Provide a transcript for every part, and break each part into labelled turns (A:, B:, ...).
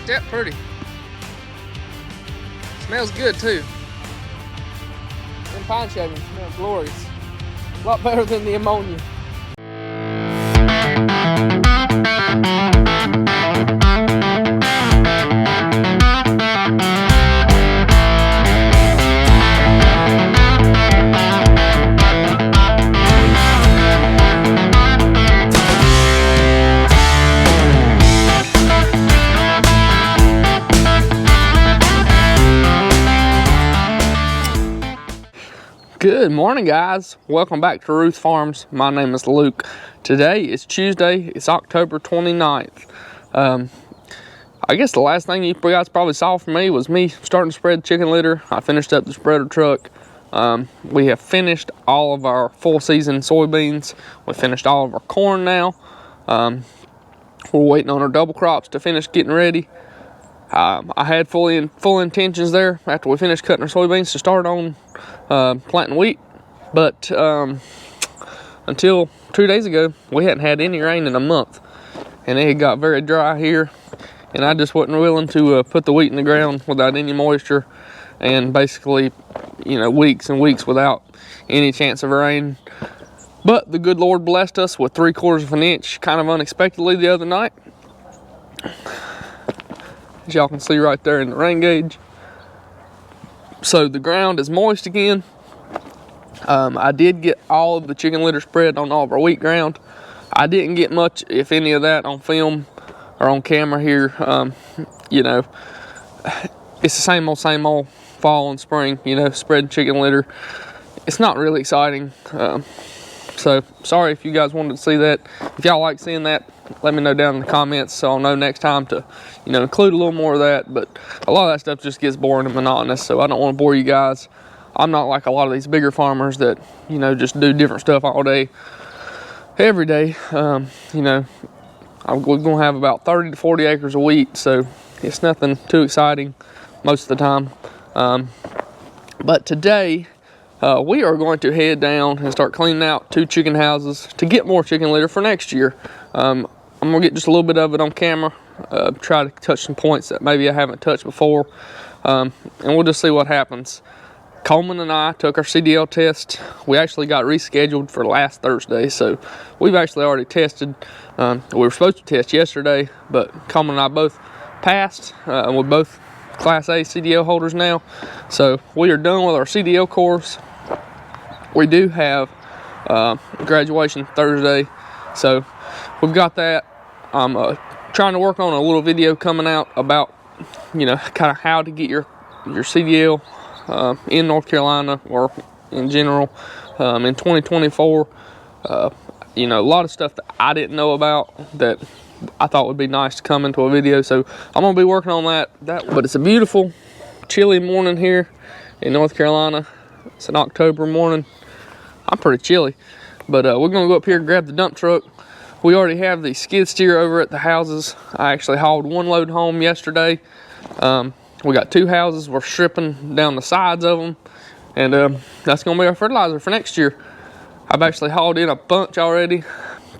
A: Ain't that pretty? Smells good too. Them pine shavings smell glorious. A lot better than the ammonia. Good morning, guys. Welcome back to Ruth Farms. My name is Luke. Today is Tuesday. It's October 29th. I guess the last thing you guys probably saw from me was me starting to spread chicken litter. I finished up the spreader truck. We have finished all of our full season soybeans. We finished all of our corn now. We're waiting on our double crops to finish getting ready. I had full intentions there after we finished cutting our soybeans to start on planting wheat, but until 2 days ago we hadn't had any rain in a month, and it had got very dry here, and I just wasn't willing to put the wheat in the ground without any moisture, and basically, you know, weeks and weeks without any chance of rain. But the good Lord blessed us with 3/4 of an inch kind of unexpectedly the other night, as y'all can see right there in the rain gauge. So the ground is moist again. I did get all of the chicken litter spread on all of our wheat ground. I didn't get much, if any of that, on film or on camera here. You know, it's the same old fall and spring, you know, spreading chicken litter. It's not really exciting. So sorry if you guys wanted to see that. If y'all like seeing that, let me know down in the comments so I'll know next time to, you know, include a little more of that. But a lot of that stuff just gets boring and monotonous, so I don't want to bore you guys. I'm not like a lot of these bigger farmers that, you know, just do different stuff all day, every day. You know, we're going to have about 30 to 40 acres of wheat, so it's nothing too exciting most of the time. But today, we are going to head down and start cleaning out 2 chicken houses to get more chicken litter for next year. I'm going to get just a little bit of it on camera, try to touch some points that maybe I haven't touched before, and we'll just see what happens. Coleman and I took our CDL test. We actually got rescheduled for last Thursday, so we've actually already tested. We were supposed to test yesterday, but Coleman and I both passed. We're both Class A CDL holders now, so we are done with our CDL course. We do have graduation Thursday, so we've got that. I'm trying to work on a little video coming out about, you know, kind of how to get your CDL in North Carolina or in general in 2024. You know, a lot of stuff that I didn't know about that I thought would be nice to come into a video, so I'm gonna be working on that. But it's a beautiful, chilly morning here in North Carolina. It's an October morning. I'm pretty chilly, but we're gonna go up here and grab the dump truck. We already have the skid steer over at the houses. I actually hauled 1 load home yesterday. We got 2 houses. We're stripping down the sides of them, and that's gonna be our fertilizer for next year. I've actually hauled in a bunch already.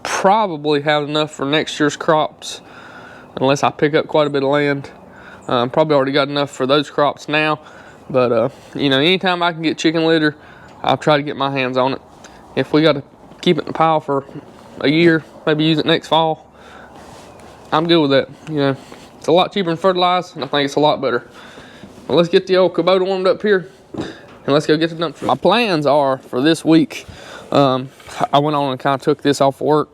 A: Probably have enough for next year's crops, unless I pick up quite a bit of land. Probably already got enough for those crops now, but you know, anytime I can get chicken litter, I'll try to get my hands on it. If we got to keep it in the pile for a year, maybe use it next fall, I'm good with that. You know, it's a lot cheaper than fertilizer, and I think it's a lot better. Well, let's get the old Kubota warmed up here, and let's go get the dump truck. My plans are for this week. I went on and kind of took this off work,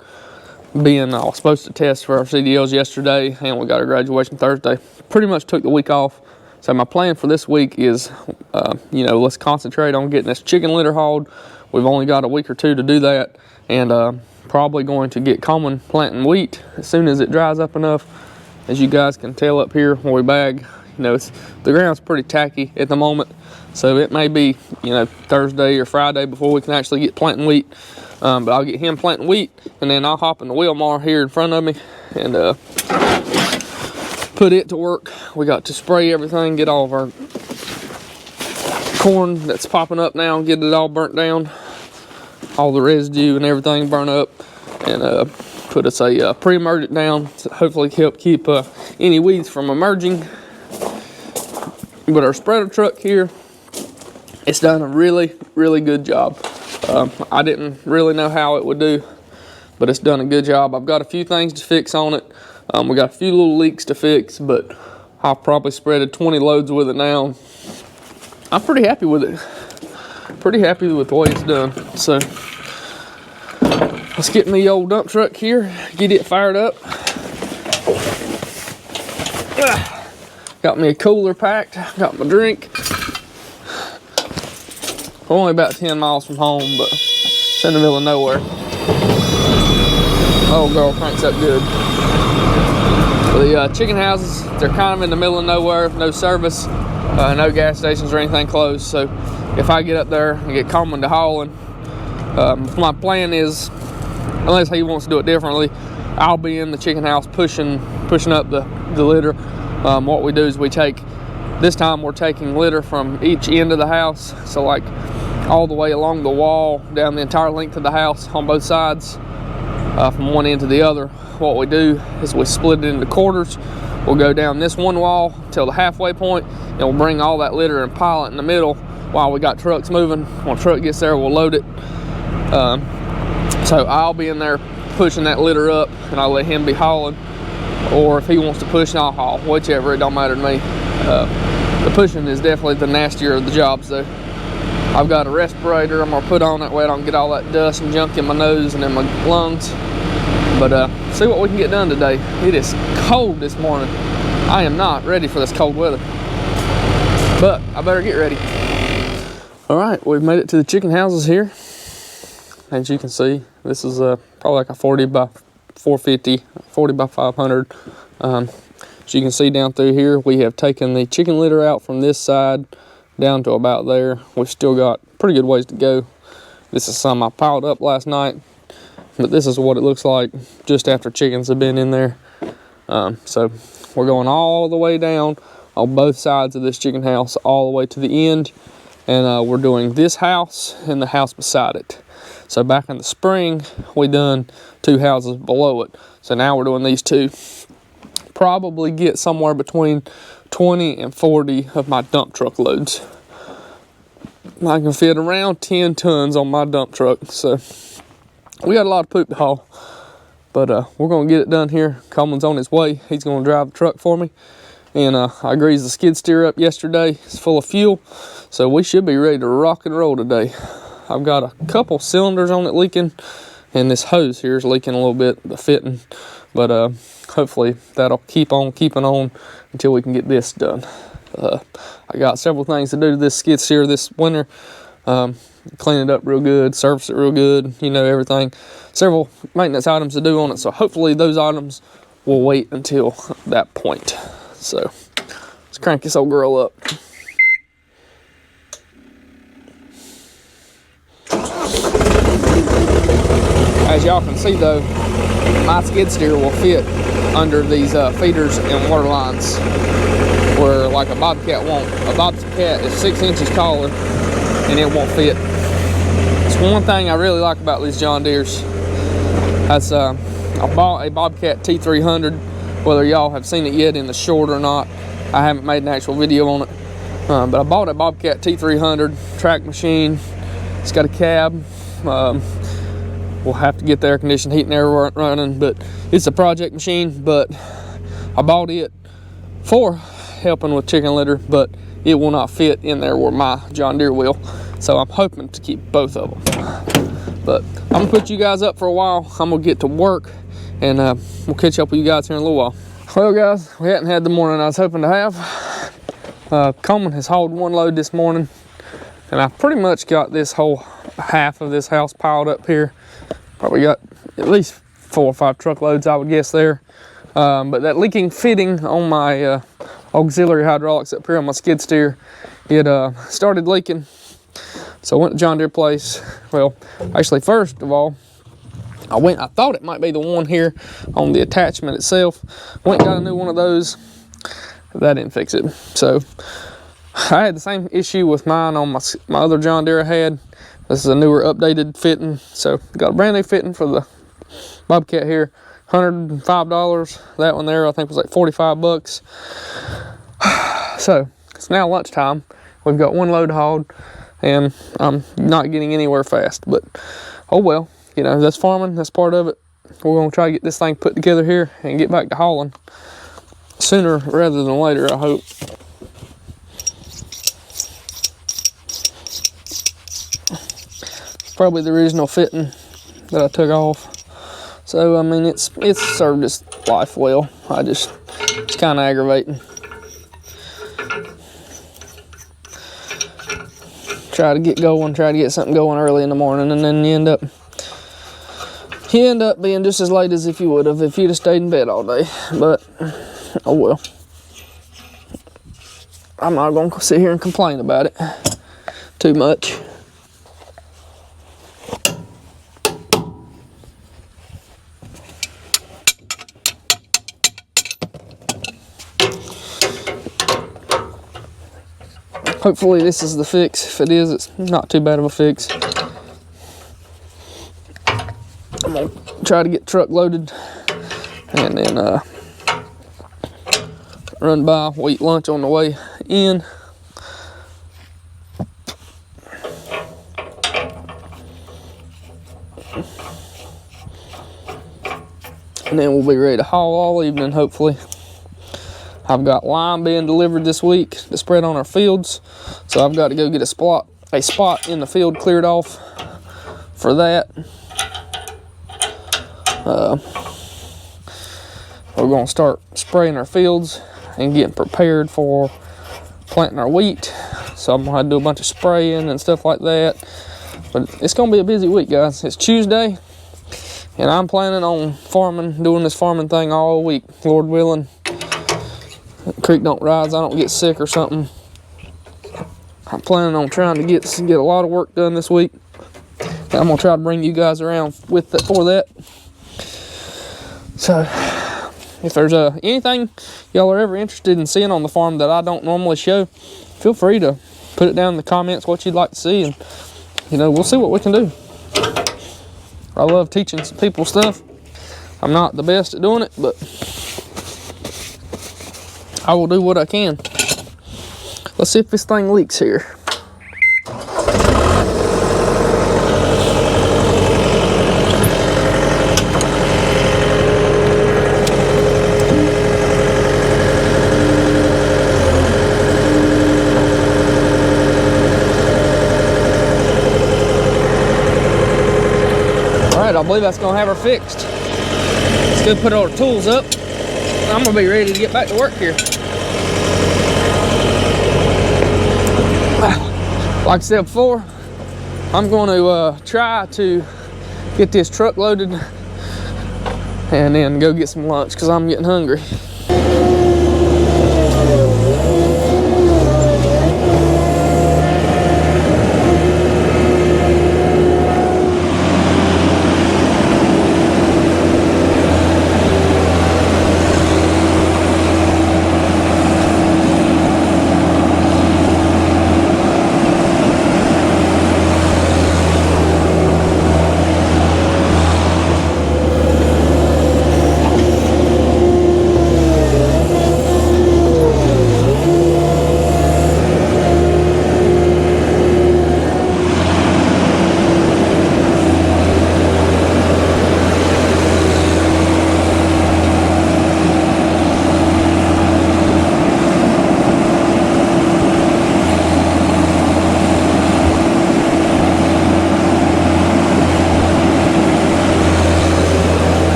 A: being I was supposed to test for our CDLs yesterday, and we got our graduation Thursday. Pretty much took the week off. So my plan for this week is, you know, let's concentrate on getting this chicken litter hauled. We've only got a week or 2 to do that, and probably going to get Coleman planting wheat as soon as it dries up enough. As you guys can tell up here where we bag, you know, the ground's pretty tacky at the moment, so it may be, you know, Thursday or Friday before we can actually get planting wheat. But I'll get him planting wheat, and then I'll hop in the wheel mower here in front of me and put it to work. We got to spray everything, get all of our corn that's popping up now, get it all burnt down, all the residue and everything burn up, and put us a pre-emergent down to hopefully help keep any weeds from emerging. But our spreader truck here, it's done a really, really good job. I didn't really know how it would do, but it's done a good job. I've got a few things to fix on it. We got a few little leaks to fix, but I've probably spreaded 20 loads with it now. I'm pretty happy with it. Pretty happy with the way it's done. So let's get in the old dump truck here, get it fired up. Got me a cooler packed, got my drink. Only about 10 miles from home, but it's in the middle of nowhere. Oh, girl cranks up good. The chicken houses, they're kind of in the middle of nowhere, no service, no gas stations or anything close. So if I get up there and get Coleman to hauling, my plan is, unless he wants to do it differently, I'll be in the chicken house pushing up the litter. What we do is this time we're taking litter from each end of the house. So like all the way along the wall, down the entire length of the house on both sides, from one end to the other. What we do is we split it into quarters. We'll go down this one wall till the halfway point, and we'll bring all that litter and pile it in the middle while we got trucks moving. When a truck gets there, we'll load it. So I'll be in there pushing that litter up, and I'll let him be hauling. Or if he wants to push, I'll haul. Whichever, it don't matter to me. The pushing is definitely the nastier of the jobs, though. I've got a respirator I'm gonna put on, that way I don't get all that dust and junk in my nose and in my lungs. But see what we can get done today. It is cold this morning. I am not ready for this cold weather, but I better get ready. All right, we've made it to the chicken houses here. As you can see, this is probably like a 40 by 450, 40 by 500. As you can see down through here, we have taken the chicken litter out from this side down to about there. We've still got pretty good ways to go. This is some I piled up last night, but this is what it looks like just after chickens have been in there. So we're going all the way down on both sides of this chicken house, all the way to the end. And we're doing this house and the house beside it. So back in the spring, we done 2 houses below it. So now we're doing these 2. Probably get somewhere between 20 and 40 of my dump truck loads. I can fit around 10 tons on my dump truck. So we got a lot of poop to haul. But we're going to get it done here. Coleman's on his way. He's going to drive the truck for me. And I greased the skid steer up yesterday. It's full of fuel. So we should be ready to rock and roll today. I've got a couple cylinders on it leaking, and this hose here is leaking a little bit, the fitting, but hopefully that'll keep on keeping on until we can get this done. I got several things to do to this skid steer this winter. Clean it up real good, service it real good, everything. Several maintenance items to do on it, so hopefully those items will wait until that point. So let's crank this old girl up. As y'all can see though, my skid steer will fit under these feeders and water lines, where like a bobcat won't. A bobcat is 6 inches taller and it won't fit. It's one thing I really like about these John Deeres. That's I bought a Bobcat T300, whether y'all have seen it yet in the short or not. I haven't made an actual video on it, but I bought a Bobcat T300 track machine. It's got a cab. We'll have to get the air conditioned, heat and air running, but it's a project machine. But I bought it for helping with chicken litter, but it will not fit in there where my John Deere will. So I'm hoping to keep both of them. But I'm gonna put you guys up for a while. I'm gonna get to work, and we'll catch up with you guys here in a little while. Well guys, we hadn't had the morning I was hoping to have. Coleman has hauled 1 load this morning, and I pretty much got this whole half of this house piled up here. Probably got at least 4 or 5 truckloads, I would guess there. But that leaking fitting on my auxiliary hydraulics up here on my skid steer, it started leaking. So I went to John Deere place. Well, actually first of all, I thought it might be the one here on the attachment itself. Went and got a new one of those. That didn't fix it. So I had the same issue with mine on my other John Deere I had. This is a newer updated fitting. So got a brand new fitting for the Bobcat here. $105. That one there I think was like 45 bucks. So it's now lunchtime. We've got one load hauled and I'm not getting anywhere fast, but oh well, you know, that's farming, that's part of it. We're gonna try to get this thing put together here and get back to hauling sooner rather than later, I hope. Probably the original fitting that I took off. So I mean, it's served its life well. It's kind of aggravating. Try to get something going early in the morning, and then you end up being just as late as if you would have if you'd have stayed in bed all day. But oh well. I'm not gonna sit here and complain about it too much. Hopefully this is the fix. If it is, it's not too bad of a fix. I'm gonna try to get the truck loaded and then run by, we'll eat lunch on the way in. And then we'll be ready to haul all evening, hopefully. I've got lime being delivered this week to spread on our fields, so I've got to go get a spot in the field cleared off for that. We're going to start spraying our fields and getting prepared for planting our wheat, so I'm going to have to do a bunch of spraying and stuff like that. But it's going to be a busy week, guys. It's Tuesday, and I'm planning on doing this farming thing all week, Lord willing. The creek don't rise, I don't get sick or something. I'm planning on trying to get a lot of work done this week. I'm gonna try to bring you guys around for that. So if there's anything y'all are ever interested in seeing on the farm that I don't normally show, feel free to put it down in the comments what you'd like to see, and you know, we'll see what we can do. I love teaching some people stuff. I'm not the best at doing it, but I will do what I can. Let's see if this thing leaks here. Alright, I believe that's gonna have her fixed. Let's go put all the tools up. I'm gonna be ready to get back to work here. Like I said before, I'm going to try to get this truck loaded and then go get some lunch because I'm getting hungry.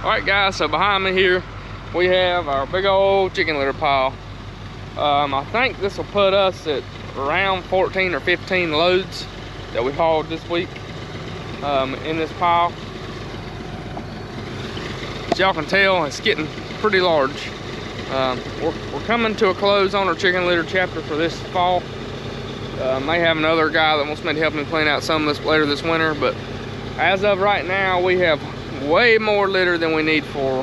A: Alright guys, so behind me here we have our big old chicken litter pile. I think this will put us at around 14 or 15 loads that we hauled this week in this pile. As y'all can tell, it's getting pretty large. We're coming to a close on our chicken litter chapter for this fall. May have another guy that wants me to help me clean out some of this later this winter, but as of right now we have way more litter than we need for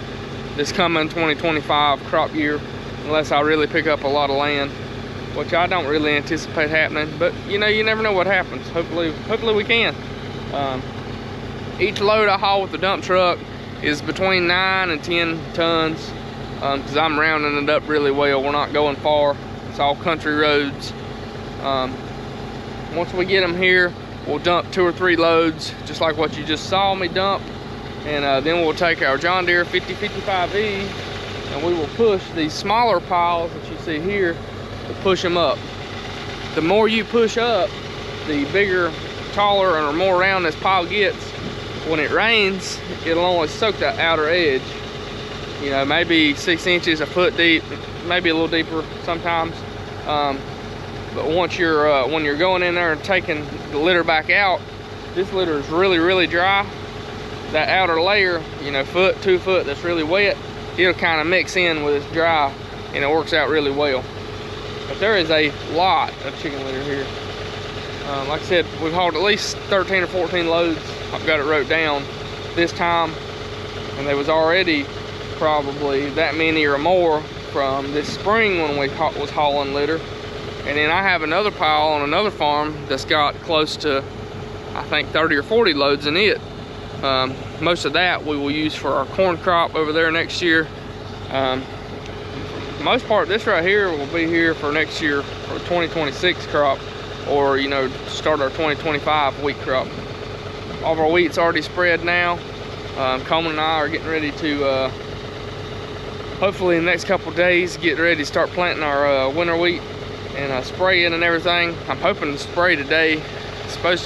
A: this coming 2025 crop year, unless I really pick up a lot of land, which I don't really anticipate happening. But you know, you never know what happens. Hopefully we can. Each load I haul with the dump truck is between 9 and 10 tons, because I'm rounding it up really well. We're not going far. It's all country roads. Once we get them here, we'll dump 2 or 3 loads, just like what you just saw me dump. And then we'll take our John Deere 5055E and we will push these smaller piles that you see here to push them up. The more you push up, the bigger, taller, or more round this pile gets. When it rains, it'll only soak that outer edge. You know, maybe 6 inches, a foot deep, maybe a little deeper sometimes. But once you're when you're going in there and taking the litter back out, this litter is really dry. That outer layer, you know, foot, 2 foot, that's really wet, it'll kind of mix in with this dry, and it works out really well. But there is a lot of chicken litter here. Like I said, we've hauled at least 13 or 14 loads. I've got it wrote down this time, and there was already probably that many or more from this spring when we was hauling litter. And then I have another pile on another farm that's got close to, I think, 30 or 40 loads in it. Most of that we will use for our corn crop over there next year. Most part, this right here will be here for next year for 2026 crop, or you know, start our 2025 wheat crop. All of our wheat's already spread now. Coleman and I are getting ready to hopefully in the next couple days get ready to start planting our winter wheat and spraying and everything. I'm hoping to spray today. It's supposed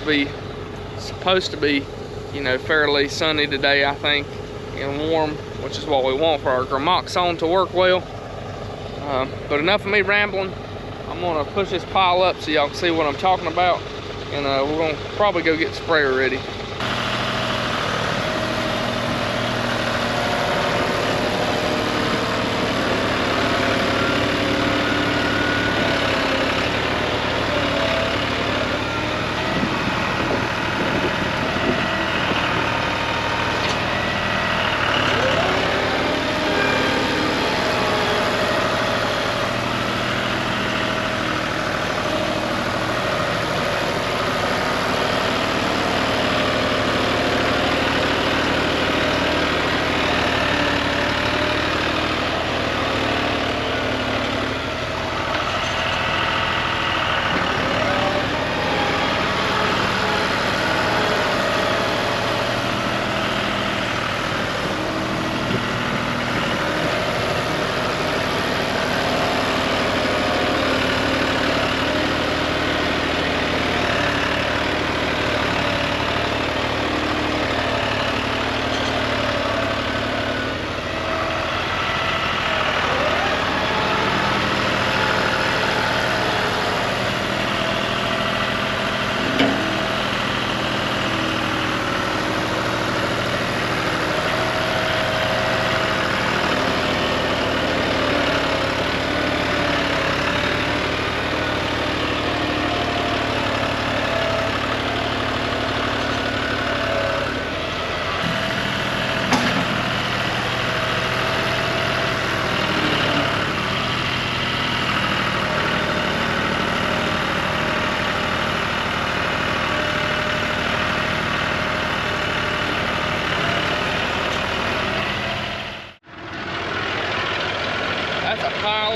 A: to be, you know, fairly sunny today, I think, and warm, which is what we want for our gramoxone to work well. But enough of me rambling. I'm gonna push this pile up so y'all can see what I'm talking about, and we're gonna probably go get the sprayer ready.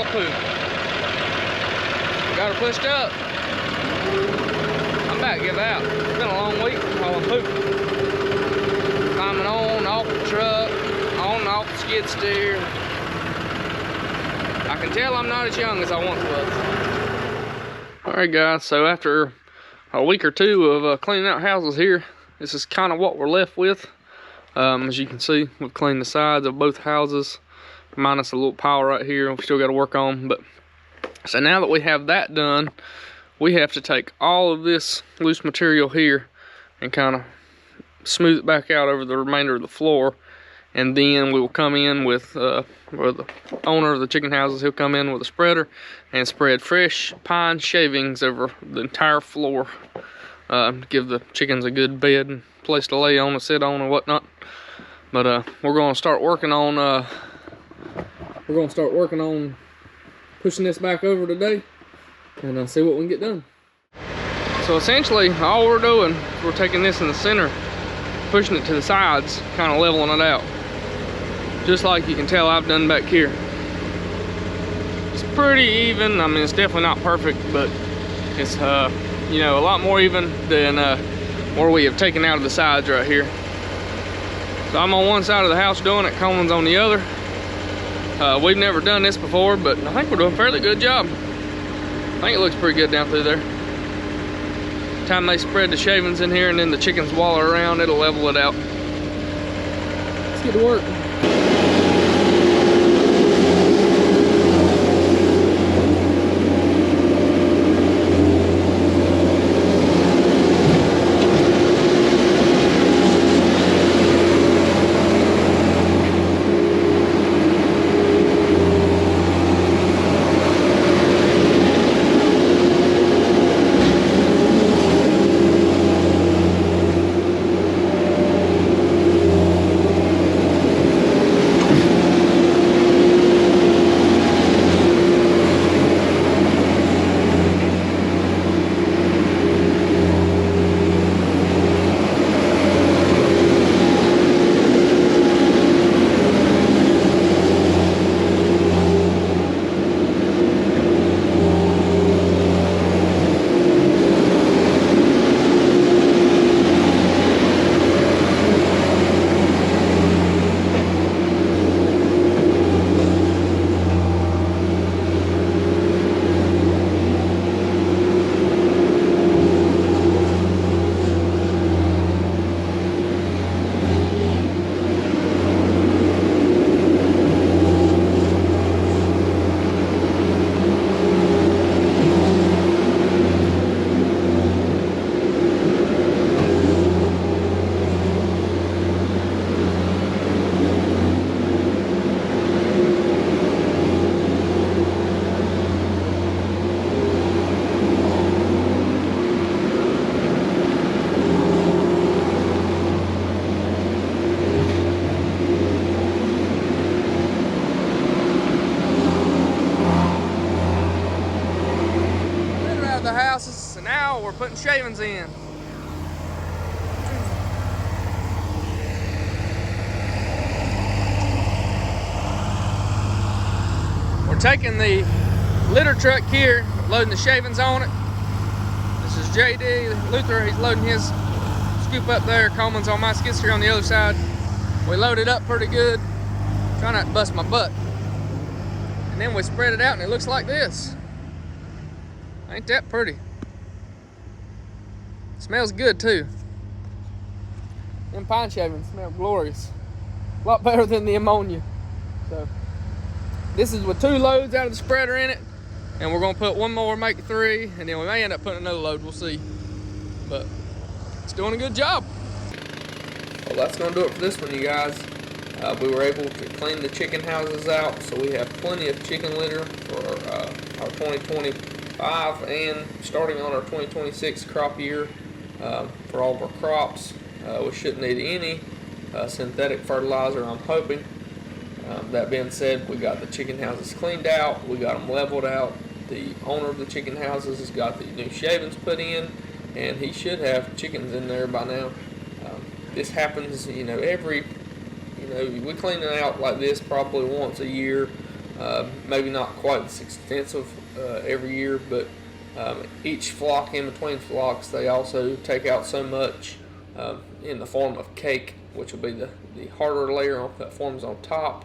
A: Poop. Got her pushed up. I'm about to give out. It's been a long week hauling poop. Climbing on, off the truck, on and off the skid steer. I can tell I'm not as young as I once was. Alright guys, so after a week or two of cleaning out houses here, this is kind of what we're left with. As you can see, we've cleaned the sides of both houses, minus a little pile right here we still got to work on. But so now that we have that done, we have to take all of this loose material here and kind of smooth it back out over the remainder of the floor. And then we will come in with, or the owner of the chicken houses, he'll come in with a spreader and spread fresh pine shavings over the entire floor to give the chickens a good bed and place to lay on and sit on and whatnot. But we're going to start working on pushing this back over today and see what we can get done. So essentially, all we're doing, we're taking this in the center, pushing it to the sides, kind of leveling it out. Just like you can tell I've done back here. It's pretty even. I mean, it's definitely not perfect, but it's you know, a lot more even than where we have taken out of the sides right here. So I'm on one side of the house doing it, Coleman's on the other. We've never done this before, but I think we're doing a fairly good job. I think it looks pretty good down through there. Time they spread the shavings in here and then the chickens waller around, it'll level it out. Let's get to work. The houses, and now we're putting shavings in. We're taking the litter truck here, loading the shavings on it. This is JD Luther, he's loading his scoop up there. Coleman's on my skid steer on the other side. We load it up pretty good. Try not to bust my butt. And then we spread it out and it looks like this. Ain't that pretty? Smells good too. Them pine shavings smell glorious. A lot better than the ammonia. So this is with 2 loads out of the spreader in it, and we're gonna put one more, make it 3, and then we may end up putting another load, we'll see. But it's doing a good job. Well, that's gonna do it for this one, you guys. We were able to clean the chicken houses out, so we have plenty of chicken litter for our 2025 and starting on our 2026 crop year for all of our crops. We shouldn't need any synthetic fertilizer, I'm hoping. That being said, we got the chicken houses cleaned out, we got them leveled out. The owner of the chicken houses has got the new shavings put in, and he should have chickens in there by now. This happens, you know, we clean it out like this probably once a year, maybe not quite as extensive every year, but each flock, in between flocks, they also take out so much in the form of cake, which will be the harder layer that forms on top.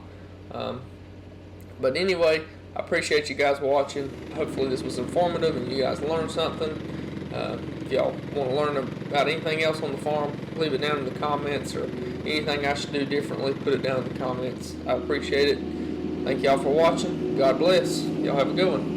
A: But anyway, I appreciate you guys watching. Hopefully this was informative and you guys learned something. If y'all want to learn about anything else on the farm, leave it down in the comments, or anything I should do differently, put it down in the comments. I appreciate it. Thank y'all for watching. God bless. Y'all have a good one.